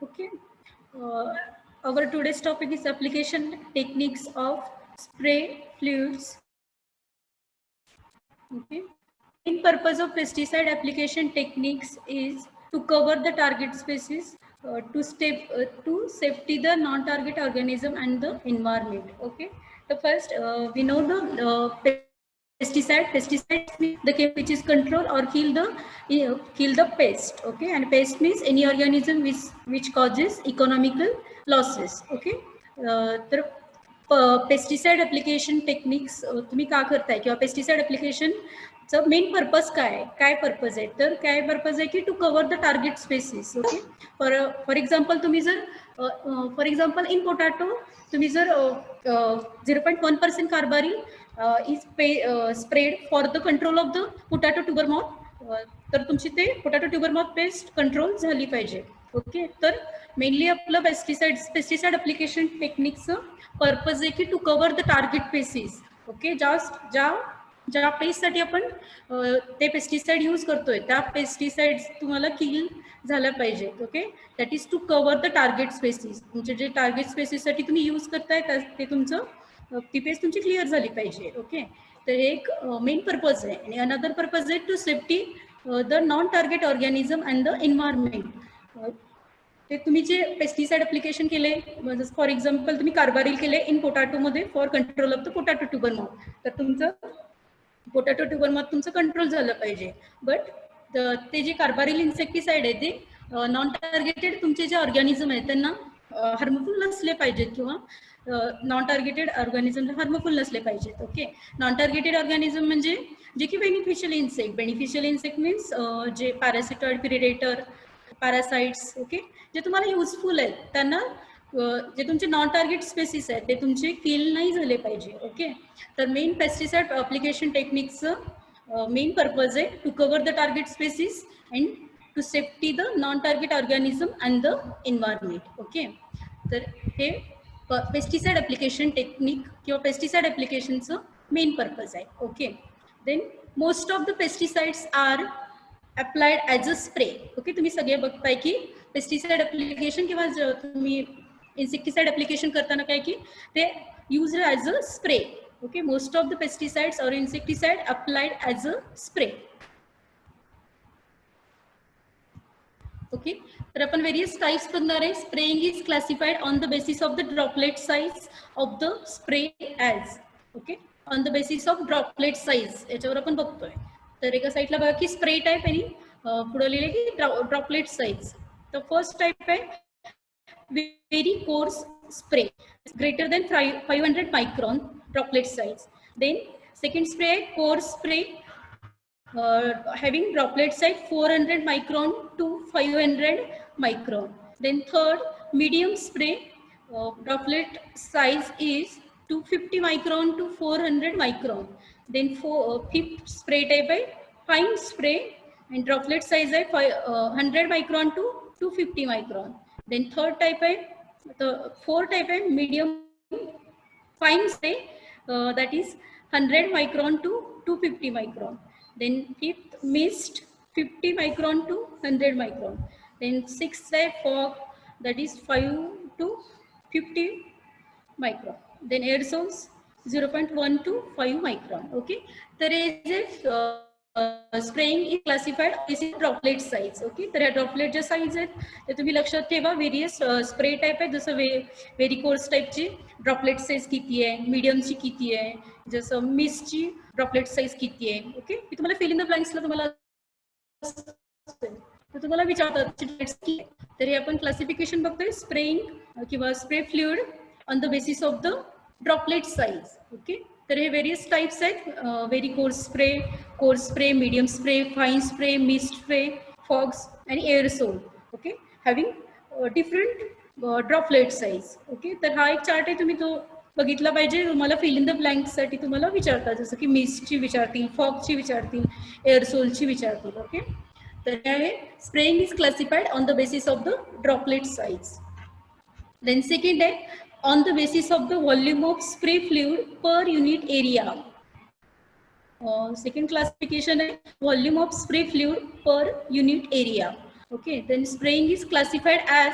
Okay. Uh, our today's topic is application techniques of spray fluids. Okay. Main purpose of pesticide application techniques is to cover the target species, to safety the non-target organism and the environment. Okay. The first we know the pesticides means the chemical which is control or kill the pest. Okay, and pest means any organism which causes economical losses. Okay, तर pesticide application techniques तुम्ही का करताय किंवा pesticide ॲप्लिकेशनचं main purpose काय purpose आहे, तर काय पर्पज आहे की to cover the target species. Okay, for example तुम्ही जर फॉर एक्झाम्पल इन पोटॅटो तुम्ही जर 0.1% carbaryl is spread for the control of the potato tuber moth, तर तुमची ते potato tuber moth pest control झाली पाहिजे. ओके, तर मेनली आपलं पेस्टिसाइड ॲप्लिकेशन टेक्निकचं पर्पज आहे की to cover the target species. Okay, ज्या पेस्टसाठी आपण ते पेस्टिसाइड यूज करतोय त्या पेस्टिसाइड तुम्हाला किल झालं पाहिजे. Okay, that is to cover the target species. तुमचे जे टार्गेट स्पेसिससाठी तुम्ही यूज करताय ते तुमचं ती पेस्ट तुमची क्लिअर झाली पाहिजे. ओके, तर हे एक मेन पर्पज आहे. आणि अनदर पर्पज आहे to safety the non target organism and the environment. ते तुम्ही जे पेस्टिसाइड ॲप्लिकेशन केले, फॉर एक्झाम्पल तुम्ही कार्बारिल केले इन पोटॅटोमध्ये for control of the potato tuber moth, तर तुमचं पोटॅटो ट्युबर मॉथ तुमचं कंट्रोल झालं पाहिजे. बट ते जे कार्बारिल इन्सेक्टिसाइड आहे ते नॉन टार्गेटेड तुमचे जे ऑर्गॅनिझम आहेत त्यांना हार्मफुल नसले पाहिजेत किंवा नॉन टार्गेटेड ऑर्गॅनिझम हार्मफुल नसले पाहिजेत. ओके, नॉन टार्गेटेड ऑर्गॅनिझम म्हणजे जे की बेनिफिशियल इन्सेक्ट मीन्स जे पॅरासिटॉइड, प्रिडेटर, पॅरासाइट्स. ओके, जे तुम्हाला युजफुल आहेत त्यांना जे तुमचे नॉन टार्गेट स्पेसिस आहेत ते तुमचे किल नाही झाले पाहिजे. ओके, तर मेन पेस्टिसाइड ॲप्लिकेशन टेक्निकचं मेन पर्पज आहे to cover the target species and to safety the non target organism and the environment. Okay, तर हे पेस्टिसाइड ॲप्लिकेशन टेक्निक किंवा पेस्टिसाइड ॲप्लिकेशनचं मेन पर्पज आहे. Okay, then most of the pesticides are applied as a spray. Okay, तुम्ही सगळे बघताय की pesticide application किंवा तुम्ही इन्सेक्टिसाइड ॲप्लिकेशन करताना काय की ते use as a spray. Okay, most of the pesticides or insecticide applied as a spray. Okay, तर आपण वेरियस टाइप्स बघणार आहे. Spraying is classified on the basis of the droplet size of the spray as. Okay, on the basis of droplet size याच्यावर आपण बघतोय. तर एका साईडला बघा की स्प्रे टाईप आणि पुढे लिहिले की ड्रॉपलेट साइज. तर फर्स्ट टाइप आहे very coarse spray, greater than 500 micron droplet size. Then second spray coarse spray having droplet size 400 micron to 500 micron. Then third medium spray, droplet size is 250 micron to 400 micron. Then fifth spray type है fine spray and droplet size है 100 micron to 250 micron. Then third type है the fourth type है medium fine spray, that is 100 micron to 250 micron. Then fifth mist 50 micron to 100 micron. Then sixth type fog, that is 5 to 50 micron. Then aerosols 0.1 to 5 micron. Okay, there is spraying is classified basis droplet size. Okay, तर या droplet ज्या size आहेत ते तुम्ही लक्षात ठेवा. Various spray type आहे, जसं व्हेरी कोर्स टाईपची ड्रॉपलेट साईज किती आहे, मीडियमची किती आहे, जसं मिसची ड्रॉपलेट साईज किती आहे. ओके, मी तुम्हाला फिल इन द ब्लँक्सला तुम्हाला विचारतात. तर हे आपण क्लासिफिकेशन बघतोय स्प्रेइंग किंवा spray fluid on the basis of the droplet size. Okay, तर हे वेरियस टाइप्स आहेत. Very coarse spray, medium spray, fine spray, mist spray, fogs आणि aerosol. Okay, having different droplet size. Okay, तर हा एक chart आहे, तुम्ही तो बघितला पाहिजे. तुम्हाला फिल इन द ब्लँकसाठी तुम्हाला विचारतात, जसं की मिस्टची विचारतील, फॉगची विचारतील, एअरसोलची विचारतील. ओके, तर हे spraying is classified on the basis of the droplet size. Then second आहे on the basis of the volume of spray fluid per unit area. Second classification is volume of spray fluid per unit area. Okay, then spraying is classified as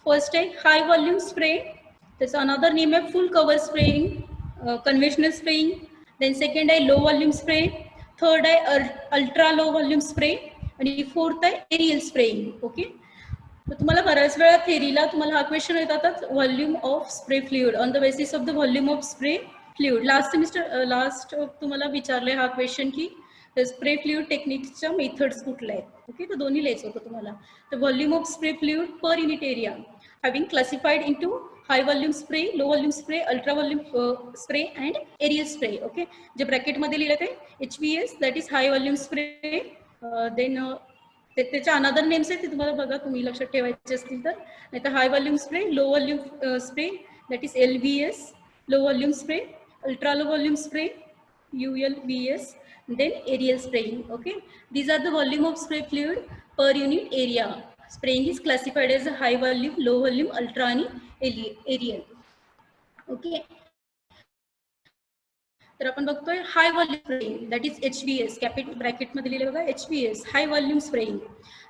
First आहे high volume spray. That's another name आहे full cover spraying, conventional spraying. Then second आहे low volume spray. Third आहे ultra low volume spray. आणि fourth आहे aerial spraying. Okay. तर तुम्हाला बऱ्याच वेळा थेरीला तुम्हाला हा क्वेश्चन येतात volume of spray fluid on the basis of the volume of spray fluid. Last तुम्हाला विचारले हा क्वेश्चन की स्प्रे फ्लुइड टेक्निक्सच्या मेथड्स कुठल्या आहेत. ओके, तर दोन्ही लिहायचं होतं तुम्हाला. तर volume of spray fluid per unit area having classified into high volume spray, low volume spray, ultra volume spray and aerial spray. Okay, जे ब्रॅकेटमध्ये लिहिलं ते HVS, that is high volume spray. Then त्याच्या अनदर नेम्स आहेत ते तुम्हाला बघा, तुम्ही लक्षात ठेवायचे असतील तर. नाही तर high volume spray, low volume spray, that is LVS, low volume spray, ultra low volume spray, ULVS, then aerial spraying. Okay, these are the volume of spray fluid per unit area. Spraying is classified as a high volume, low volume, ultra and aerial. Okay, तर आपण बघतोय high volume spraying, that is HVS, bracket मध्ये लिहिले बघा HVS, high volume spraying.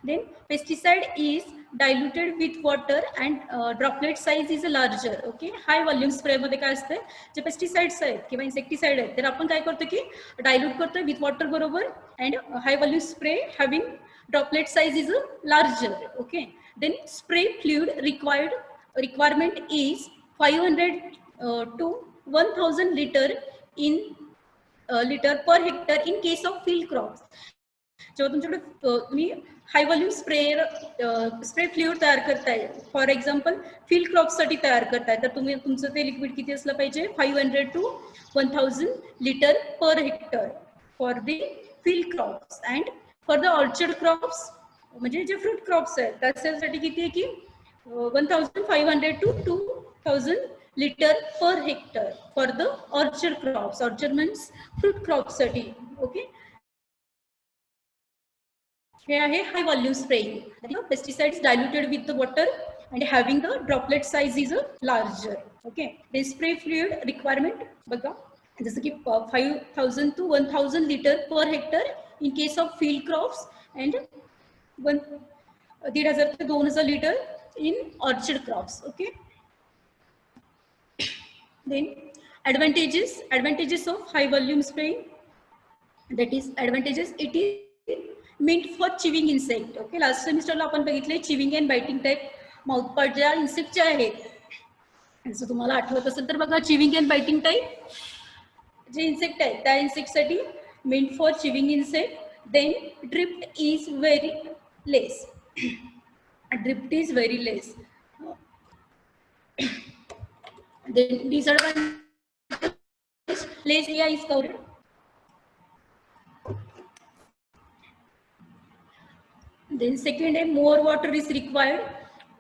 Then pesticide is diluted with water and droplet size is larger. Okay, high volume spray मध्ये काय असतं, जे पेस्टिसाइड्स आहेत किंवा इन्सेक्टिसाइड आहेत तर आपण काय करतो की डायल्यूट करतोय विथ वॉटर बरोबर. And high volume spray having droplet size is larger. Okay, then spray fluid requirement is 500 to 1000 liter per hectare in case of field crops. जेव्हा तुमच्याकडे तुम्ही हाय व्हॉल्यूम स्प्रे फ्लुइड तयार करताय, फॉर एक्झाम्पल फील्ड क्रॉप्ससाठी तयार करताय, तर तुम्ही तुमचं ते लिक्विड किती असलं पाहिजे, 500 to 1000 liter per hectare for the field crops. And for the orchard crops म्हणजे जे फ्रूट क्रॉप्स आहेत त्याच्यासाठी किती आहे की 1500 to 2000 liter per hectare for the orchard crops. Orchard means fruit crops साठी. ओके, हे आहे high volume spraying. Pesticides diluted with the water and having the droplet size is larger. Okay, the spray fluid requirement बघा जसं की 5000 to 1000 liter per hectare in case of field crops and 1500 to 2000 liter in orchard crops. Okay, then advantages of high volume spraying, that is advantages, it is meant for chewing insect. Okay, last सेमिस्टरला आपण बघितले chewing and biting type mouthpart ज्या इन्सेक्टचे आहेत, जर तुम्हाला आठवत असेल तर बघा चिविंग अँड बायटिंग टाइप जे इन्सेक्ट आहेत त्या इन्सेक्टसाठी meant for chewing insect. Then drift is very less, drift is very less. Then disadvantage, less area is covered. Then second, more water is required.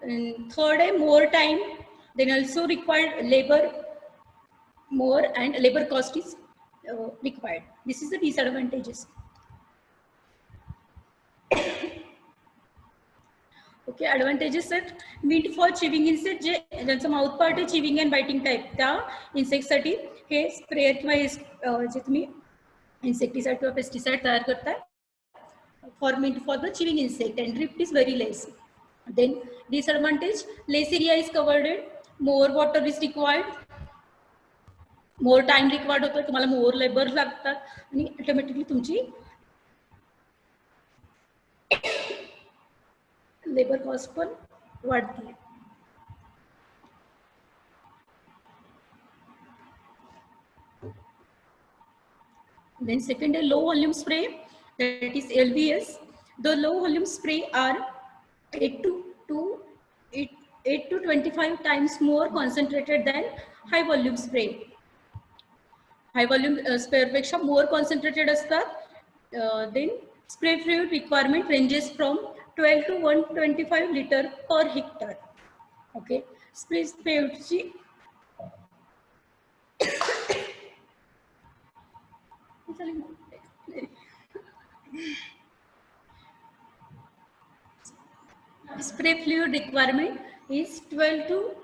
And third, more time. Then also required labor more, and labor cost is required. This is the disadvantages. Okay, advantages आहेत meet for chewing insect, जे ज्यांचं mouth part आहे chewing and biting type त्या इन्सेक्टसाठी हे sprayer किंवा हे जे तुम्ही इन्सेक्टिसाइड किंवा पेस्टिसाइड तयार करताय for meant for the chewing insect and drift is very less. Then disadvantage, less area is covered, more water is required, more time required होतो, तुम्हाला मोर लेबर लागतात आणि ऑटोमॅटिकली तुमची लेबर कॉस्ट पण वाढते. Then second, a low volume spray, that is LVS. The low volume spray are 8 to 25 times more concentrated than high volume spray. High volume spray पेक्षा more concentrated असतात. Then spray fluid requirement ranges from 12 to 125 liter per hectare. Okay, spray fluidची spray fluid requirement is 12 to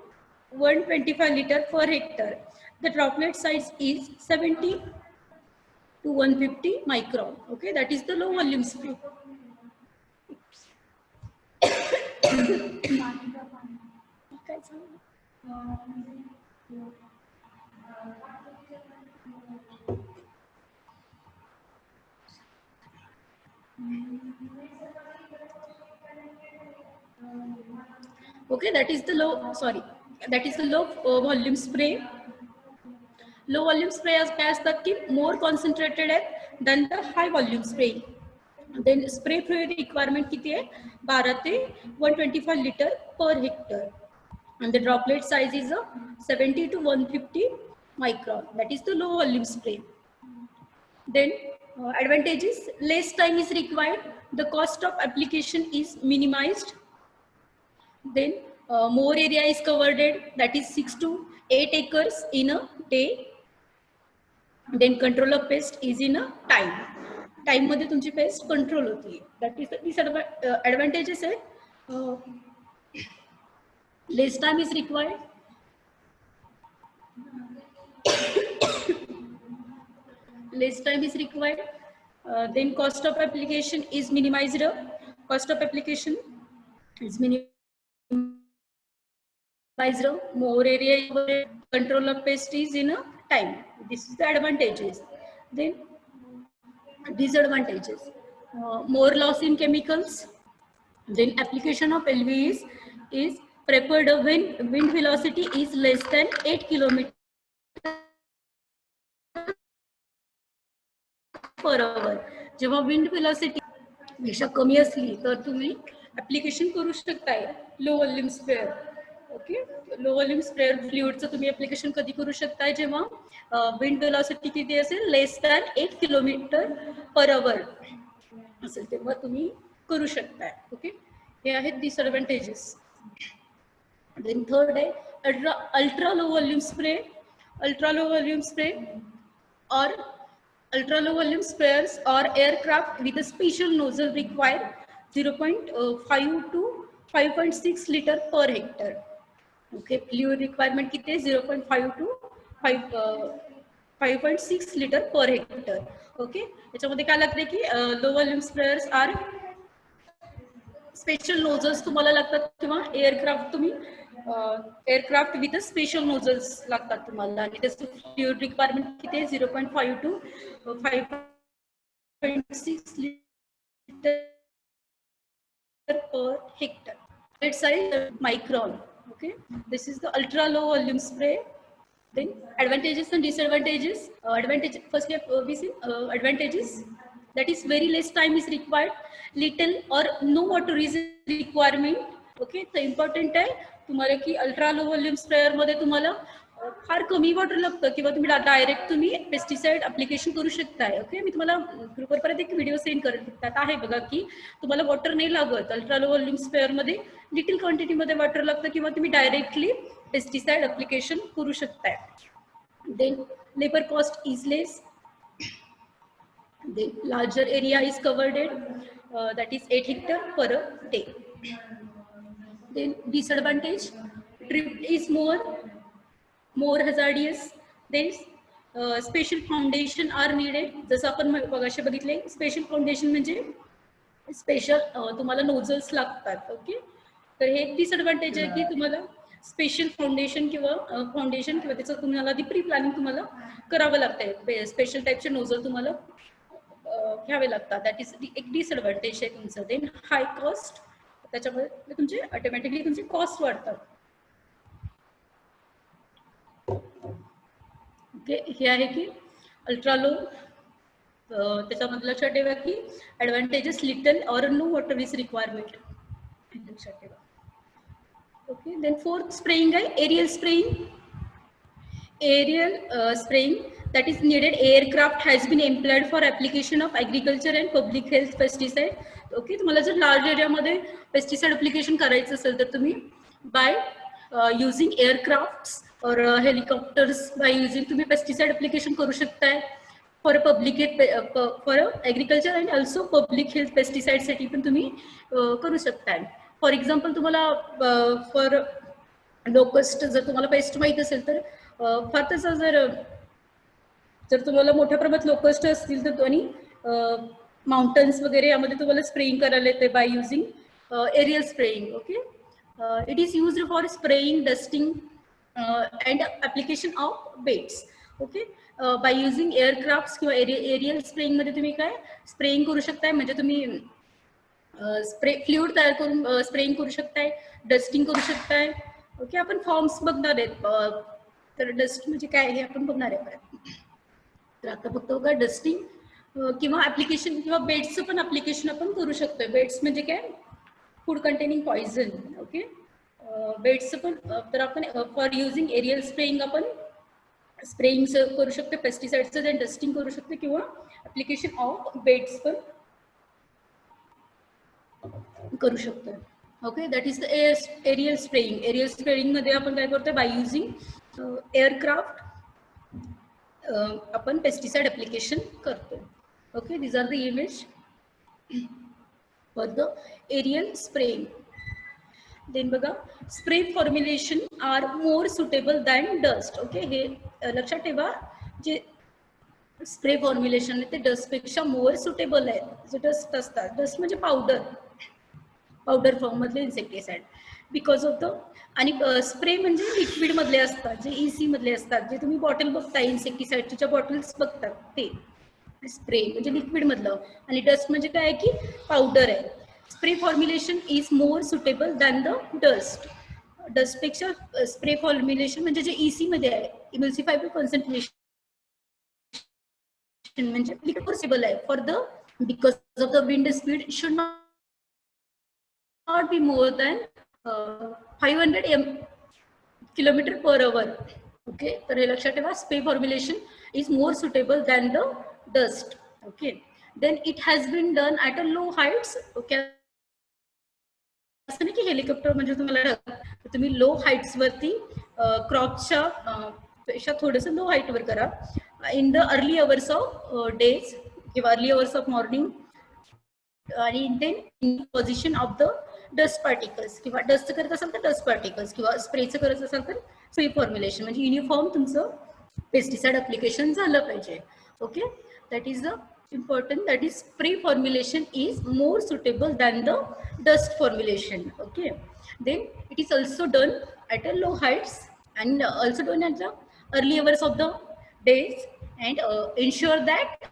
125 liter per hectare. The droplet size is 70 to 150 micron. Okay, that is the low volume spray. Okay, that is the low, sorry, that is the low volume spray. Low volume spray काय असतात की more concentrated आहे than the high volume spray. Then spray fluid requirement किती आहे 12 ते 125 liter per hectare. And the droplet size is a 70 to 150 micron. That is the low volume spray. Then advantages, less time is required. The cost of application is minimized. Then more area is covered, that is 6 to 8 acres in a day. Then control of pest is in a time. Time मध्ये तुमची pest control होती. That is the disadvantages आहे. Less time is required. Less time is required. Then cost of application is minimized. Cost of application is minimized. More area, control of pest is in a time. This is the advantages. Then disadvantages, more loss in chemicals. Then application of LV is preferred when wind velocity is less than 8 km per hour. जेव्हा wind velocity पेक्षा कमी असली तर तुम्ही application करू शकताय low volume sprayer. Okay, low volume sprayer फ्लुइडचं तुम्ही ऍप्लिकेशन कधी करू शकताय जेव्हा विंड वेलॉसिटी किती असेल लेस दॅन 8 किलोमीटर पर आवर असेल तेव्हा तुम्ही करू शकताय. ओके, हे आहेत डिसएडव्हान्टेजेस. देन थर्ड आहे ultra low volume spray. Ultra low volume spray और ultra low volume sprayers or aircraft with a special nozzle require 0.5 to 5.6 liter per hectare. Okay, fluid requirement किती आहे 0.5 to 5.6 liter per hectare. Okay, याच्यामध्ये काय लागते की low volume sprayers are special nozzles तुम्हाला लागतात किंवा एअरक्राफ्ट तुम्ही एअरक्राफ्ट विथ स्पेशल नोझल्स लागतात तुम्हाला आणि त्याचं फ्लुइड रिक्वायरमेंट किती आहे 0.5 to 5.6 liter per hectare. Its size micron. Okay, this is the ultra low volume spray. Then advantages and disadvantages. Advantage firstly we see advantages, that is very less time is required, little or no water is requirement. Okay, तर important आहे तुम्हाला की ultra low volume sprayer मध्ये तुम्हाला फार कमी water लागतं किंवा तुम्ही डायरेक्ट तुम्ही पेस्टिसाइड ऍप्लिकेशन करू शकताय. ओके, मी तुम्हाला ग्रुपवर परत एक व्हिडिओ सेंड करत आहे बघा की तुम्हाला वॉटर नाही लागत. अल्ट्रा लो व्हॉल्यूम स्प्रेअर मध्ये लिटिल क्वांटिटी मध्ये वॉटर लागतं किंवा तुम्ही डायरेक्टली पेस्टिसाइड ऍप्लिकेशन करू शकताय. Then labour cost is less. Then larger area is covered that is 8 hectare per day. Then disadvantage, drift is more hazardous. Then special foundation are needed. जसं आपण मगाशी बघितले स्पेशल फाउंडेशन म्हणजे special तुम्हाला nozzles लागतात. Okay, तर हे disadvantage आहे की तुम्हाला स्पेशल फाउंडेशन किंवा त्याचं तुम्हाला आधी प्री प्लॅनिंग तुम्हाला करावं लागतंय. स्पेशल टाईपचे नोझल तुम्हाला घ्यावे लागतात. दॅट इज एक डिसएडव्हान्टेज आहे तुमचं. देन हाय कॉस्ट, त्याच्यामध्ये तुमचे ऑटोमॅटिकली तुमचे कॉस्ट वाढतात. ओके, हे आहे की अल्ट्रा लो. त्याच्यामध्ये लक्षात ठेवा की advantages little or no water is requirement लक्षात ठेवा. ओके, देन फोर्थ स्प्रेइंग आहे aerial spraying. Aerial spraying, that is needed aircraft has been employed for application of agriculture and public health pesticide. Okay, तुम्हाला जर large एरियामध्ये pesticide application करायचं असेल तर तुम्ही bye using aircrafts or helicopters by using तुम्ही pesticide application करू शकताय for public for agriculture and also public health पेस्टिसाइडसाठी पण तुम्ही करू शकताय. फॉर एक्झाम्पल तुम्हाला फॉर लोकस्ट जर तुम्हाला पेस्ट माहीत असेल तर फार तसं जर तुम्हाला मोठ्या प्रमाणात लोकस्ट असतील तर आणि माउंटन्स वगैरे यामध्ये तुम्हाला स्प्रेइंग करायला येते by using aerial spraying. Okay, It is used for spraying, dusting, and application of baits. Okay, by using aircrafts किंवा एरियल स्प्रेइंग मध्ये तुम्ही काय स्प्रेइंग करू शकताय, म्हणजे तुम्ही स्प्रे फ्लुइड तयार करून स्प्रेइंग करू शकताय, डस्टिंग करू शकताय. ओके, आपण फॉर्म्स बघणार आहेत. तर डस्ट म्हणजे काय हे आपण बघणार आहे. तर आता फक्त बघा डस्टिंग किंवा ऍप्लिकेशन किंवा बेड्सचं पण ऍप्लिकेशन आपण करू शकतोय. बेड्स म्हणजे काय, फूड कंटेनिंग पॉइझन. ओके, बेड्सचं पण तर आपण फॉर युझिंग एरियल स्प्रेइंग आपण स्प्रेइंग करू शकतो, पेस्टिसाइडचं डस्टिंग करू शकतो किंवा ऍप्लिकेशन ऑफ बेड्स पण करू शकतो. Okay, that is the aerial spraying. Aerial spraying मध्ये आपण काय करतो, बाय युझिंग एअरक्राफ्ट आपण पेस्टिसाइड ऍप्लिकेशन करतो. Okay, these are the image for the aerial spraying. Then बघा, spray formulation are more suitable than dust. Okay, हे लक्षात ठेवा, जे स्प्रे फॉर्म्युलेशन ते डस्टपेक्षा मोर सुटेबल आहे. जे डस्ट असतात, डस्ट म्हणजे पावडर फॉर्म मधले इन्सेक्टिसाइड, बिकॉज ऑफ द, आणि स्प्रे म्हणजे लिक्विड मधले असतात, जे EC मधले असतात, जे तुम्ही बॉटल बघताय इन्सेक्टिसाइडच्या बॉटल्स बघतात ते स्प्रे म्हणजे लिक्विड मधलं, आणि डस्ट म्हणजे काय की पावडर आहे. Spray formulation is more suitable than the dust. डस्टपेक्षा स्प्रे फॉर्म्युलेशन म्हणजे जे EC मध्ये आहे, इमल्सिफायबल कॉन्सन्ट्रेशन, म्हणजे पॉसिबल आहे for the, because of the wind speed should not be more than 500 km/h. Okay, तर हे लक्षात ठेवा, spray formulation is more suitable than the dust. Okay, then it has been done at a low heights. Okay, असं नाही की helicopter म्हणजे तुम्हाला तुम्ही लो हाईट्स वरती क्रॉपच्या पेक्षा थोडंसं लो हाईटवर करा, in the early hours of days किंवा अर्ली अवर्स ऑफ मॉर्निंग, आणि then in position of the dust particles, किंवा डस्ट करत असाल तर डस्ट पार्टिकल्स, किंवा स्प्रेचं करत असाल तर स्प्रे फॉर्म्युलेशन, म्हणजे युनिफॉर्म तुमचं पेस्टिसाइड ऍप्लिकेशन झालं पाहिजे. Okay, that is the important, that is spray formulation is more suitable than the dust formulation. Okay, then it is also done at a low heights and also done at the early hours of the days, and ensure that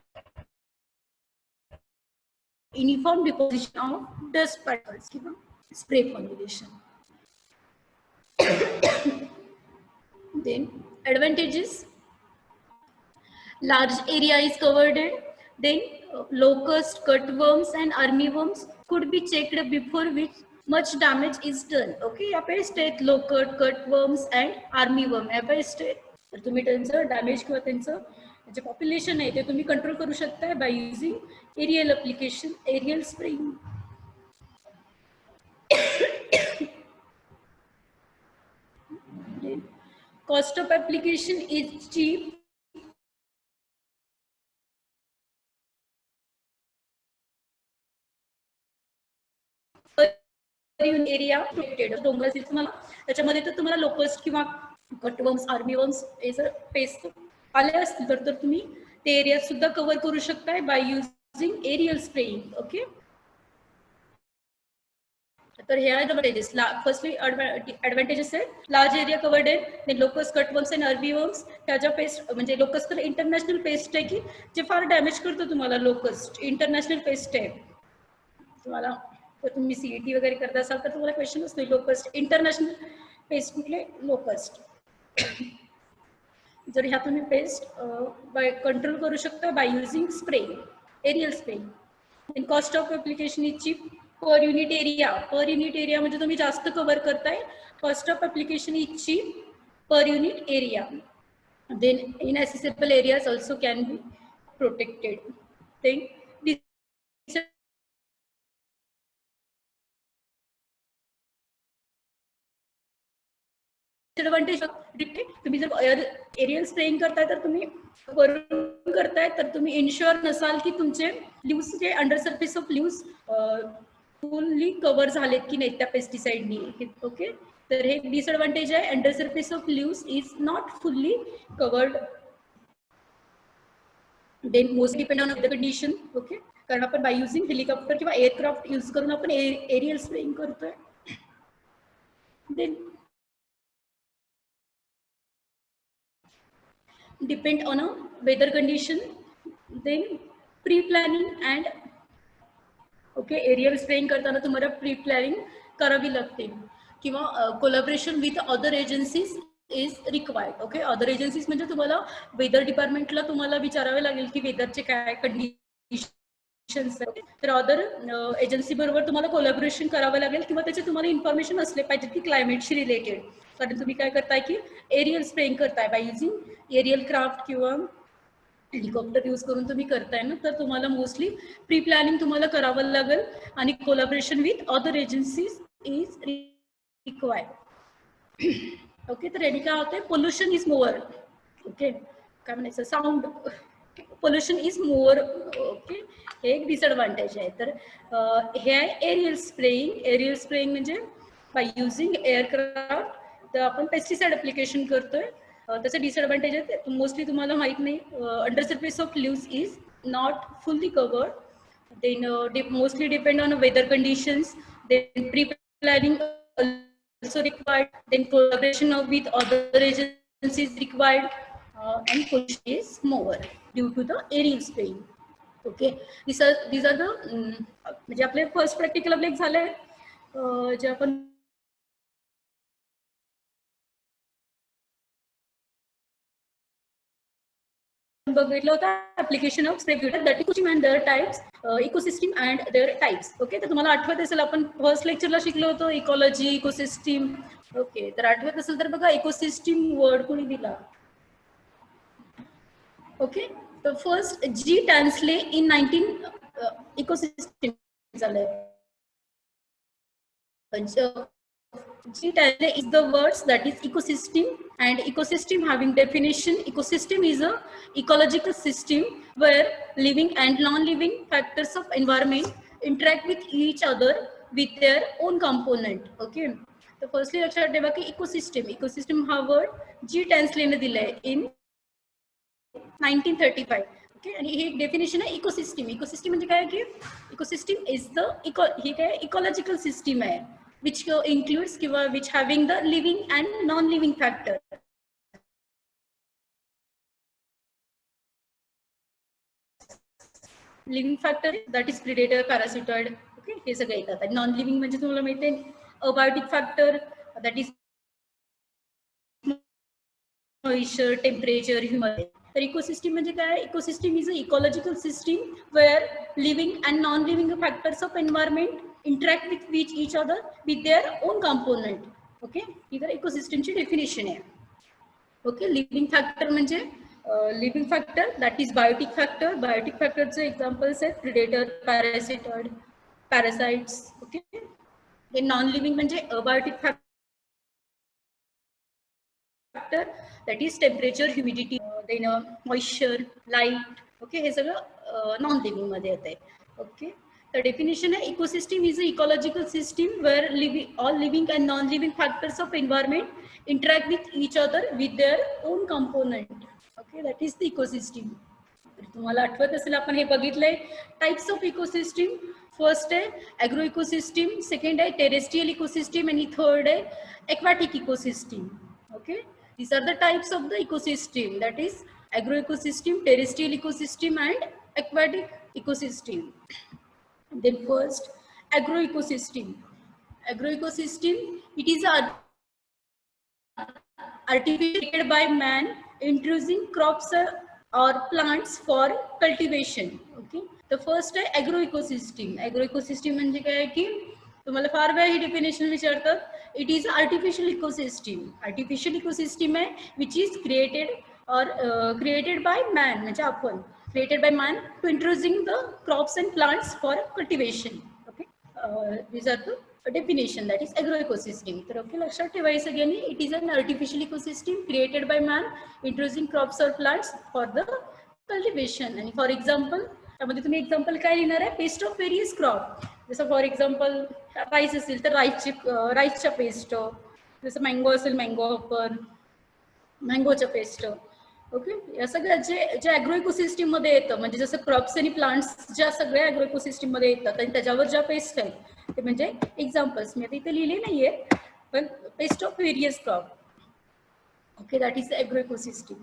uniform deposition of dust particles. Spray formulation. Then advantages: large area is covered. Then locust, cutworms and armyworms could be checked before which much damage is done. Okay, यहाँ पे state locust, cutworms and armyworm यहाँ पे state, तर तुम्ही त्यांचं damage किंवा त्यांचं जे population आहे ते तुम्ही कंट्रोल करू शकता by using aerial application, aerial spraying. Cost of application is cheap. Area protected, डोंगर असेल तुम्हाला त्याच्यामध्ये तर तुम्हाला लोकस्ट किंवा कटवर्म्स, आर्मीवर्म्स हे जर पेस्ट आले असतील तर तुम्ही ते एरिया सुद्धा कव्हर करू शकताय by using aerial spraying. Okay, तर हे आहे ऍडव्हान्टेजेस. फर्स्टली ऍडव्हान्टेजेस आहे, लार्ज एरिया कवर्ड आहे, लोकस, कटवर्म्स आणि अर्बीवर्म्स त्याच्या पेस्ट, म्हणजे लोकस तर इंटरनॅशनल पेस्ट आहे की जे फार डॅमेज करतो तुम्हाला. लोकस्ट इंटरनॅशनल पेस्ट आहे, तुम्हाला तर तुम्ही CET वगैरे करत असाल तर तुम्हाला क्वेश्चन असतो लोकस्ट इंटरनॅशनल पेस्ट कुठले लोकस्ट. जर ह्या तुम्ही पेस्ट बाय कंट्रोल करू शकता by using spray, aerial spray. In cost of application is cheap per unit area. Per unit area म्हणजे तुम्ही जास्त कव्हर करताय. Cost of application is cheap per unit area. Then inaccessible areas also can be protected. Then disadvantage, तुम्ही जर aerial spraying करताय तर तुम्ही वरून करताय तर तुम्ही इन्श्युअर नसाल की तुमचे लीव्स जे under surface of leaves fully cover झालेत की नाही त्या पेस्टिसाइडनी. ओके, तर हे डिसएडव्हान्टेज आहे. Under surface of leaves is not fully covered. Then most depend on the condition. Okay, कारण आपण बाय युझिंग हेलिकॉप्टर किंवा एअरक्राफ्ट यूज करून आपण एरियल स्प्रेइंग करतोय. then depend on a weather condition, then pre-planning and okay aerial spraying करताना तुम्हाला प्री प्लॅनिंग करावी लागते किंवा collaboration with other agencies is required. Okay other agencies म्हणजे तुम्हाला वेदर डिपार्टमेंटला तुम्हाला विचारावे लागेल की वेदरचे काय कंडिशन्स तर अदर एजन्सी बरोबर तुम्हाला कोलॅबरेशन करावं लागेल किंवा त्याचे तुम्हाला इन्फॉर्मेशन असले पाहिजे की क्लायमेटशी रिलेटेड. कारण तुम्ही काय करताय की एरियल स्प्रेइंग करताय बाय युझिंग एरियल क्राफ्ट किंवा हेलिकॉप्टर यूज करून तुम्ही करताय ना, तर तुम्हाला मोस्टली प्री प्लॅनिंग तुम्हाला करावं लागेल आणि collaboration with other agencies is required. Okay तर याने काय होतंय पोल्युशन इज मोअर. ओके काय म्हणायचं sound pollution is more. Okay हे एक डिसएडव्हान्टेज आहे. तर हे आहे एरियल स्प्रेइंग. एरियल स्प्रेइंग म्हणजे बाय युझिंग एअरक्राफ्ट तर आपण पेस्टिसाइड ॲप्लिकेशन करतोय. त्याचा डिसएडव्हान्टेज आहे मोस्टली तुम्हाला माहित नाही under surface of leaves is not fully covered. Then mostly depend on weather conditions. Then pre planning also required, then collaboration with other agencies required, and pollution is more due to the aerial spraying. Okay, these are the म्हणजे आपले first practical आपले झाले जे आपण बघितलं होतं application of spray ब्युटर that ecosystem and their types ecosystem and their types. Okay तर तुम्हाला आठवत असेल आपण फर्स्ट लेक्चरला शिकलो होतो इकॉलॉजी इकोसिस्टम. ओके तर आठवत असेल तर बघा इकोसिस्टम वर्ड कोणी दिला. ओके तर first G Tansley in 19 ecosystem झालंय. G is the words that is ecosystem, and ecosystem having definition. Ecosystem is a ecological system where living and non-living factors of environment interact with each other with their own component. Okay, so firstly लक्षात ठेवा की ecosystem हा word G टॅन्सलेने दिलाय in 1935. Okay आणि ही definition आहे ecosystem. Ecosystem म्हणजे काय की इकोसिस्टम इज द ही काय इकॉलॉजिकल सिस्टीम आहे which includes which having the living and non-living factor. Living factor that is predator, parasitoid. Okay, हे सगळे येतात. आणि नॉन लिव्हिंग म्हणजे तुम्हाला माहिती आहे abiotic factor that is moisture, temperature, humidity. तर इकोसिस्टम म्हणजे काय ecosystem is a ecological system where living and non living factors of environment interact with each other with their own component. Okay ही तर इकोसिस्टमची डेफिनेशन आहे. Okay living factor म्हणजे living factor that is biotic factor. Biotic फॅक्टरचे examples आहेत predator, parasitoid, parasites. Okay हे non living म्हणजे abiotic factor that is temperature, humidity, then moisture, light. Okay हे सगळं नॉन लिव्हिंग मध्ये येते. Okay the definition is ecosystem is an ecological system where all living and non-living factors of environment interact with each other with their own component. Okay, that is the ecosystem. तुम्हाला आठवत असेल आपण हे बघितलंय types of ecosystem. First आहे agro ecosystem, second आहे terrestrial ecosystem आणि third आहे aquatic ecosystem. Okay these are the types of the ecosystem, that is agro ecosystem, terrestrial ecosystem and aquatic ecosystem. Then first agroecosystem. Agroecosystem, it is artificial by man introducing crops or plants for cultivation. Okay, the first आहे agroecosystem. Agroecosystem म्हणजे काय की तुम्हाला फार वेळा ही definition विचारतात. It is artificial ecosystem. Artificial ecosystem आहे which is created by man म्हणजे आपण created by man to introducing the crops and plants for cultivation. Okay, these are the definition that is agroecosystem. तर okay लक्षात ठेवायचं सगळ्यांनी it is an artificial ecosystem created by man introducing crops or plants for the cultivation. आणि for example त्यामध्ये तुम्ही example काय लिहिणार आहे पेस्ट ऑफ व्हेरियस क्रॉप. जसं फॉर एक्झाम्पल राईस असेल तर राईसच्या पेस्ट, जसं मँगो असेल मँगो हॉपर, मँगोच्या पेस्ट. ओके या सगळ्या जे ॲग्रो इकोसिस्टम मध्ये येतं म्हणजे जसं क्रॉप्स आणि प्लांट्स ज्या सगळ्या ॲग्रो इकोसिस्टम मध्ये येतात आणि त्याच्यावर ज्या पेस्ट आहेत ते म्हणजे एक्झाम्पल्स मी आता इथे लिहिले नाहीये Well, pest of various crop. Okay, that is the agroecosystem.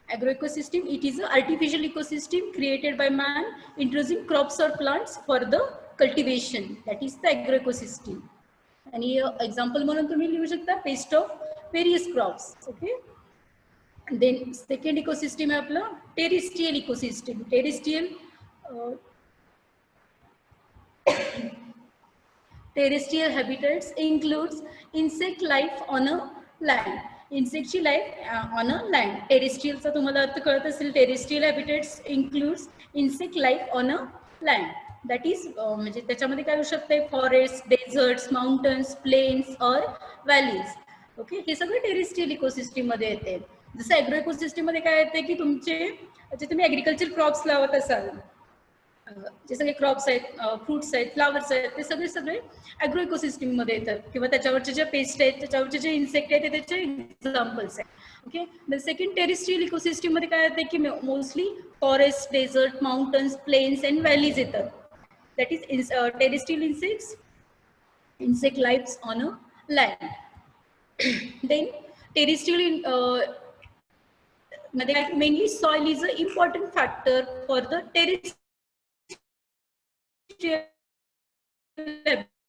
Agroecosystem, it is an artificial ecosystem created by man introducing crops or plants for the cultivation. That is the agroecosystem. आणि example म्हणून तुम्ही लिहू शकता pest of various crops. Okay, then second ecosystem आहे आपलं terrestrial ecosystem. Terrestrial habitats includes insect life on a land. Insectची life on a land. टेरेस्ट्रियलचा तुम्हाला अर्थ कळत असेल. Terrestrial habitats includes insect life on a land. That is म्हणजे त्याच्यामध्ये काय होऊ शकते, forest, deserts, mountains, plains or valleys. Okay, हे सगळं टेरेस्ट्रियल इकोसिस्टम मध्ये येते. जसं ॲग्रो इकोसिस्टम मध्ये काय येते की तुमचे जे तुम्ही ॲग्रिकल्चर क्रॉप्स लावत असाल, जे सगळे क्रॉप्स आहेत, फ्रुट्स आहेत, फ्लावर्स आहेत, ते सगळे ॲग्रो इकोसिस्टम मध्ये येतात. किंवा त्याच्यावरचे जे पेस्ट आहेत, त्याच्यावरचे जे इन्सेक्ट आहेत, ते त्याचे एक्झाम्पल्स आहेत. Okay, the second terrestrial ecosystem मध्ये काय येते की mostly forest, desert, mountains, plains and valleys येतात. That is terrestrial insect lives on a land. Then terrestrial mainly soil is an important factor for the terrestrial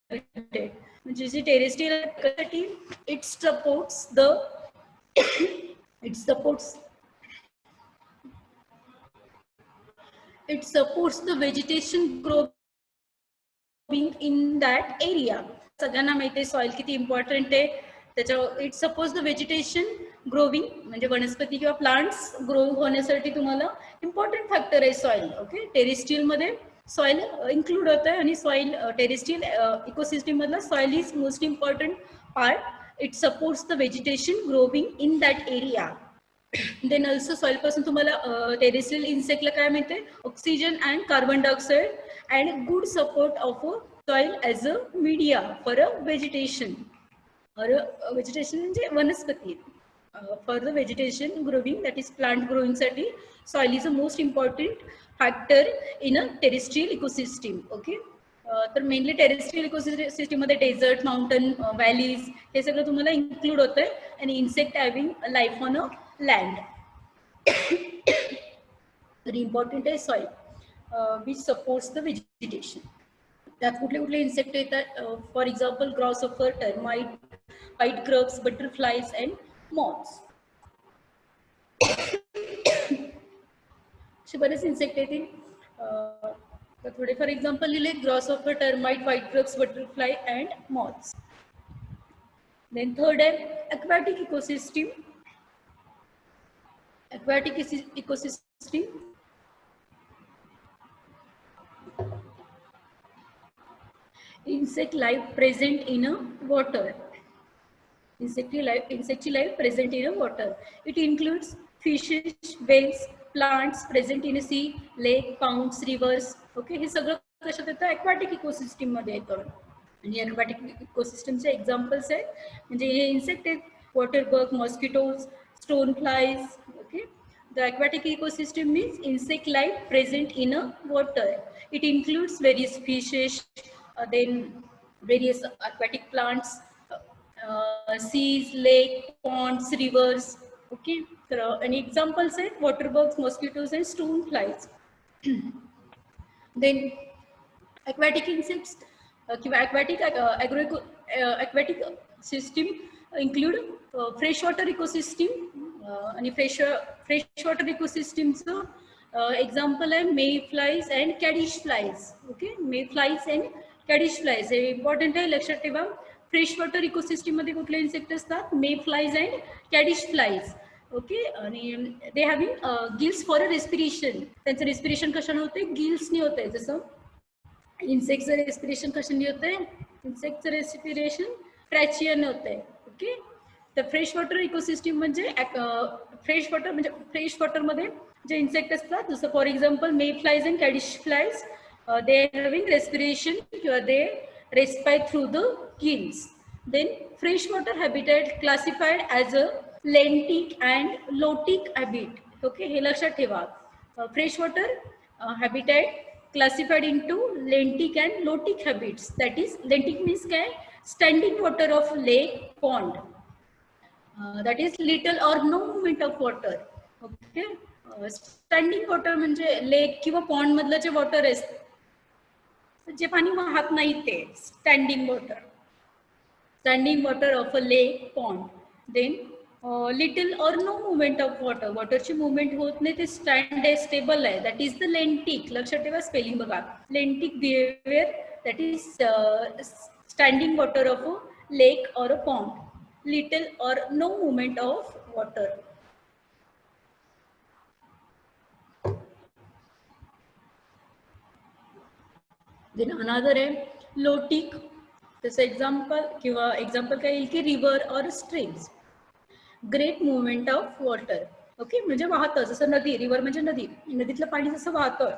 habitat. म्हणजे जे terrestrial habitat, it supports the vegetation growing in that area. सगळ्यांना माहिती आहे soil किती important आहे. त्याच्या it suppose the vegetation growing म्हणजे वनस्पती किंवा प्लांट्स ग्रो होण्यासाठी तुम्हाला इम्पॉर्टंट फॅक्टर आहे सॉइल. ओके, टेरेस्ट्रियल मध्ये सॉइल इन्क्लूड होतं आहे आणि सॉइल टेरेस्ट्रियल इकोसिस्टम मधला soil is most important part. It supports the vegetation growing in that area. Then also soil पासून तुम्हाला टेरेस्ट्रियल इन्सेक्टला काय मिळते, oxygen and carbon dioxide and good support of soil as a media for a vegetation or a vegetation म्हणजे वनस्पती. For the vegetation growing, that is plant growing साठी soil is a most important factor in a terrestrial ecosystem. Okay, तर mainly terrestrial ecosystem मध्ये desert, mountain, valleys हे सगळं तुम्हाला include होत आहे. आणि insect having life on a land. Very important आहे soil which supports the vegetation. त्यात कुठले कुठले इन्सेक्ट येतात, for example grasshopper, termite, white grubs, butterflies and moths. असे बरेच इन्सेक्ट येतील. थोडे फॉर एक्झाम्पल लिहिले, grasshopper, termite, white grubs, butterfly and moths. Then third आहे aquatic ecosystem. Aquatic ecosystem insect life present in a water. Insect life present in a water. It includes fishes, whales, plants present in a sea, lake, ponds, rivers. Okay, हे सगळं कशात येतं, aquatic ecosystem मध्ये येतं. आणि aquatic ecosystem चे examples आहेत म्हणजे हे इन्सेक्ट आहेत, water bug, mosquitoes, stone flies. Okay, the aquatic ecosystem means insect life present in a water. It includes various fishes, then various aquatic plants, seas, lake, ponds, rivers. Okay, तर आणि examples आहेत water bugs, mosquitoes and stone flies. Then aquatic insects किंवा aquatic system include freshwater ecosystem. आणि फ्रेशवॉटर इकोसिस्टमचं example आहे मे flies and कॅडिश flies. Okay, may flies and कॅडिश flies हे important आहे, लक्षात ठेवा. फ्रेशवॉटर इकोसिस्टम मध्ये कुठले इन्सेक्ट असतात, मे फ्लाईज अँड कॅडिश फ्लाईज. ओके, आणि they having gills for a respiration. त्यांचं रेस्पिरेशन कशाने होते, गिल्सनी होते. जसं इन्सेक्टचं रेस्पिरेशन कशाने होते, इन्सेक्टचं रेस्पिरेशन ट्रॅचियाने होते. ओके, तर फ्रेशवॉटर इकोसिस्टम म्हणजे फ्रेशवॉटर मध्ये जे इन्सेक्ट असतात, जसं for example may flies and कॅडिश flies, they having respiration किंवा they respire through the gills. Then freshwater habitat classified as a lentic and lotic habit. Okay, हे लक्षात ठेवा. Freshwater habitat classified into lentic and lotic habits. That is, lentic means काय, standing water of lake, pond. That is little or no movement of water. Okay. Standing water म्हणजे लेक किंवा pond मधलं जे water आहे जे पाणी वाहत नाही ते standing water. Standing water of a lake, pond. Then little or no movement of water, वॉटरची मुवमेंट होत नाही, ते स्टँड आहे, स्टेबल आहे. That is the lentic. लक्षात ठेवा स्पेलिंग बघा. Lentic behaviour, that is standing water of a lake or a pond. Little or no movement of water. Then another आहे लोटिक. तसं एक्झाम्पल काय येईल की river or streams. Great movement of water. Okay, म्हणजे वाहतं, जसं नदी. रिव्हर म्हणजे नदी, नदीतलं पाणी जसं वाहतं,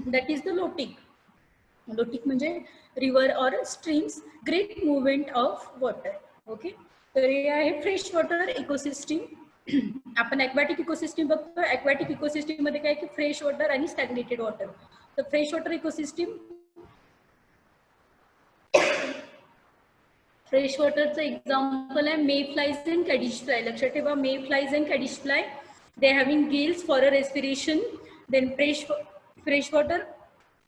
that is the lotic. Lotic म्हणजे river or streams, great movement of water. Okay, तर हे आहे फ्रेश वॉटर इकोसिस्टीम. आपण ॲक्वॅटिक इकोसिस्टीम बघतो. ॲक्वॅटिक इकोसिस्टीम मध्ये काय की फ्रेश वॉटर आणि स्टॅग्नेटेड वॉटर. तर फ्रेश वॉटर इकोसिस्टीम, फ्रेश वॉटरचं एक्झाम्पल आहे मे फ्लाईज अँड कॅडिश फ्लाय. लक्षात ठेवा, may flies and caddis fly, they having gills for a respiration. Then fresh water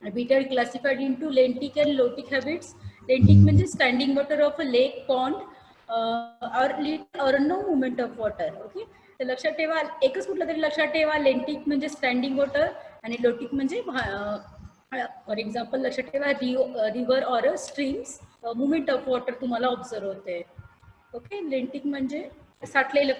habit are classified into lentic and lotic habits. Lentic म्हणजे standing water of a lake, pond or no movement of water. Okay, तर लक्षात ठेवा, एकच कुठलं तरी लक्षात ठेवा. लेंटिक म्हणजे स्टँडिंग वॉटर आणि लोटिक म्हणजे फॉर एक्झाम्पल लक्षात ठेवा river or streams, movement of water तुम्हाला ऑब्झर्व होते. ओके, लेंटिक म्हणजे साठलेलं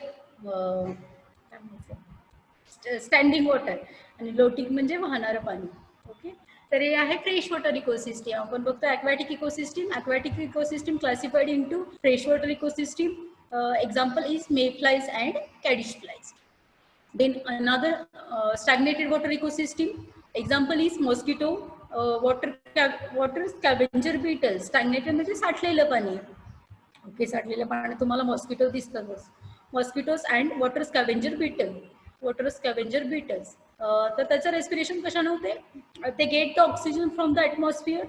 स्टँडिंग वॉटर आणि लोटिक म्हणजे वाहणारं पाणी. ओके, तर हे आहे फ्रेश वॉटर इकोसिस्टीम. आपण बघतो aquatic ecosystem. Aquatic ecosystem classified into fresh water ecosystem. Example is may flies and कॅडिश flies. Then another stagnated water ecosystem. Example is mosquito, water scavenger beetle. Stagnated म्हणजे साठलेलं पाणी. Okay, साठलेलं पाणी तुम्हाला mosquito दिसतातच. Mosquitoes and water scavenger beetle. Water scavenger beetles. तर त्याचं respiration कशाने होते? ते get the oxygen from the atmosphere.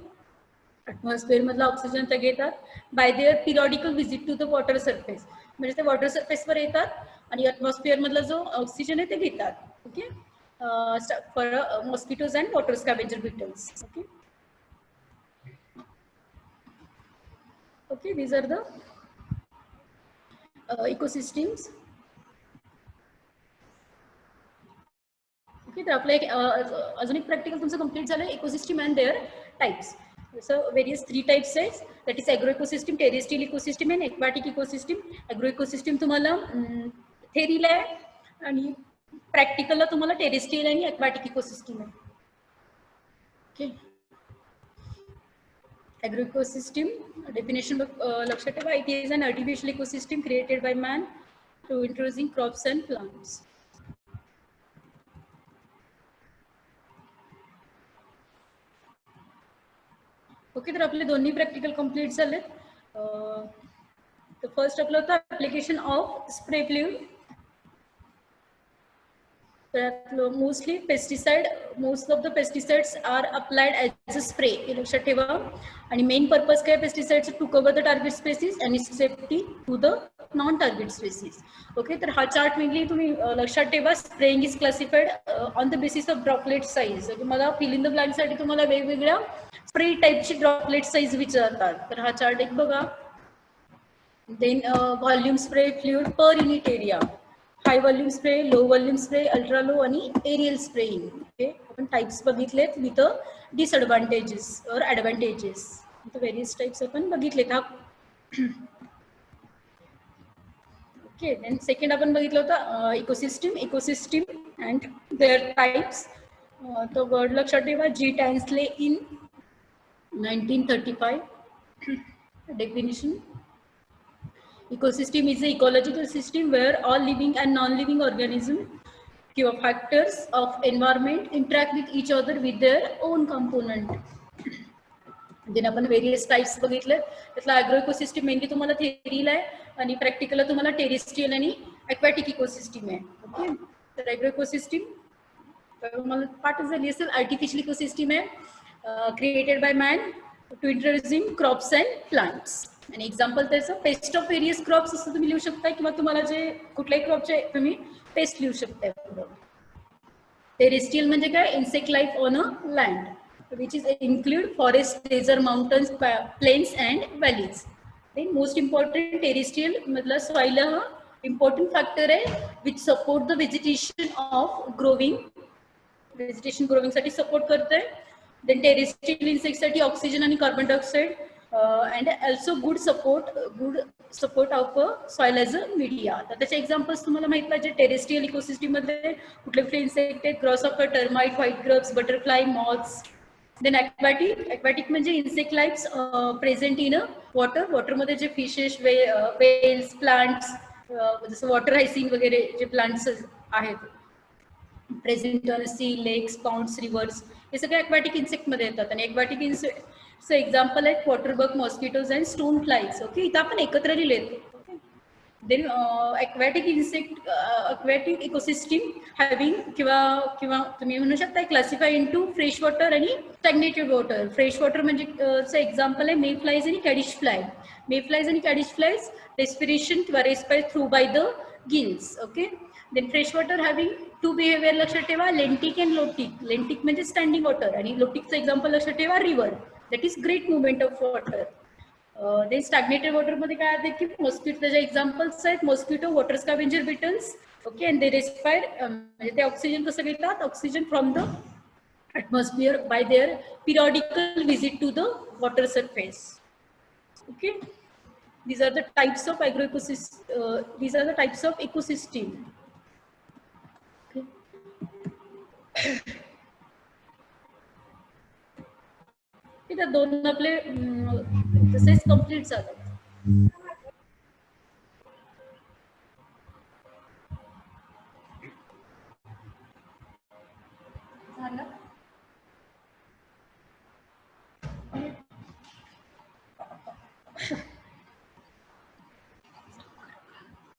Atmosphere मधला ऑक्सिजन ते घेतात by their periodical visit to the water surface. म्हणजे ते वॉटर सरफेसवर येतात आणि ॲटमॉस्फिअर मधला जो ऑक्सिजन आहे ते घेतात. Okay, for mosquitoes and water scavenger beetles. Okay, okay, these are the ecosystems. Okay, तर आपलं एक अजून एक प्रॅक्टिकल तुमचं कंप्लीट झालं. Ecosystem and their types. So various 3 types आहेत. That is agro ecosystem, terrestrial ecosystem and aquatic ecosystem. Agro ecosystem तुम्हाला थेरीला आहे आणि प्रॅक्टिकलला तुम्हाला टेरेस्ट्रियल आणि एक्वॅटिक इकोसिस्टीम आहे. ओके, ॲग्रो इकोसिस्टीम डेफिनेशन लक्षात ठेवा. It is an artificial ecosystem created by man to introducing crops and plants. Okay, तर आपले दोन्ही प्रॅक्टिकल कंप्लीट झालेत. तर फर्स्ट आपलं होतं ॲप्लिकेशन ऑफ स्प्रे फ्लुइड. तर mostly pesticide, most of the pesticides are applied as a spray. हे लक्षात ठेवा. आणि मेन पर्पज काय pesticides? To cover the target species आणि safety to the non target species. Okay, तर हा चार्ट मेनली तुम्ही लक्षात ठेवा. Spraying is classified on the basis of droplet size. तुम्हाला फिल इन द ब्लँकसाठी तुम्हाला वेगवेगळ्या स्प्रे टाईपची ड्रॉपलेट साईज विचारतात. तर हा चार्ट एक बघा. Then volume spray fluid per unit area, high volume spray, low volume spray, ultra low आणि एरियल स्प्रेइंग. ओके, आपण टाइप्स बघितलेत with disadvantages or advantages. Various types आपण बघितलेत. हा ओके, देन सेकंड आपण बघितलं होतं ecosystem. Ecosystem and their types. तो वर्ड लक्षात ठेवा. G Tansley in 1935. Definition: ecosystem is an ecological system where all living and non-living organisms or factors of environment interact with each other with their own component. Then आपण various types बघितले. त्यातला agro ecosystem mainly तुम्हाला थेरीला आहे आणि प्रॅक्टिकलला तुम्हाला terrestrial आणि ॲक्वॅटिक इकोसिस्टीम आहे. ओके, तर ॲग्रो इकोसिस्टीम मला पाठच झाली असेल. आर्टिफिशियल इकोसिस्टम आहे created by man to introducing crops and plants. आणि एक्झाम्पल त्याचं पेस्ट ऑफ व्हेरियस क्रॉप्स असं तुम्ही लिहू शकता, किंवा तुम्हाला जे कुठल्याही क्रॉपचे तुम्ही पेस्ट लिहू शकता. टेरेस्ट्रियल म्हणजे काय, insect life on a land which is include forest, desert, mountains, plains and valleys. Then most important terrestrial मतलब soil हा important factor है which support the vegetation of growing. Vegetation growing साठी support करते हैं. Then terrestrial insects साठी oxygen आणि carbon dioxide and also good support of soil as a media. तर त्याचे examples तुम्हाला माहित पाहिजे. टेरेस्ट्रियल इकोसिस्टम मध्ये कुठले कुठले इन्सेक्ट आहेत, grasshopper, termite, white grubs, butterfly, moths. Then aquatic म्हणजे insect lifes present in a water मध्ये जे फिशेस, वेल्स, प्लांट्स, जसं वॉटर हायसिन वगैरे जे प्लांट्स आहेत present on sea, lakes, ponds, rivers, हे सगळे aquatic इन्सेक्ट मध्ये येतात. आणि aquatic इन्सेक्टचं एक्झाम्पल आहेत waterbug, mosquitoes and stone flies. Okay, इथं आपण एकत्र लिहिले. देन aquatic इकोसिस्टम हॅव्हिंग किंवा तुम्ही म्हणू शकता क्लासिफाय इनटू फ्रेश वॉटर आणि स्टॅग्नेटेड वॉटर. फ्रेश वॉटर म्हणजे एक्झाम्पल आहे मे फ्लाईज आणि कॅडिश फ्लाय. मे फ्लाईज आणि कॅडिश फ्लाईज रेस्पिरेशन किंवा respire through by the gills. Okay. Then fresh water having to behavior लक्षात ठेवा, लेंटिक अँड लोटिक. लेंटिक म्हणजे standing water आणि लोटिकचं एक्झाम्पल लक्षात ठेवा, river. That is great movement of water. Then stagnated water मध्ये काय आहे की मॉस्किटो, त्याचे एक्झाम्पल्स आहेत mosquito, water scavenger beetles. Okay. And they respire म्हणजे ते ऑक्सिजन कसं घेतात, oxygen from the atmosphere by their periodical visit to the water surface. Okay, these are the types of these are the types of ecosystem. Okay. इथं दोन आपले तसेच complete झाले.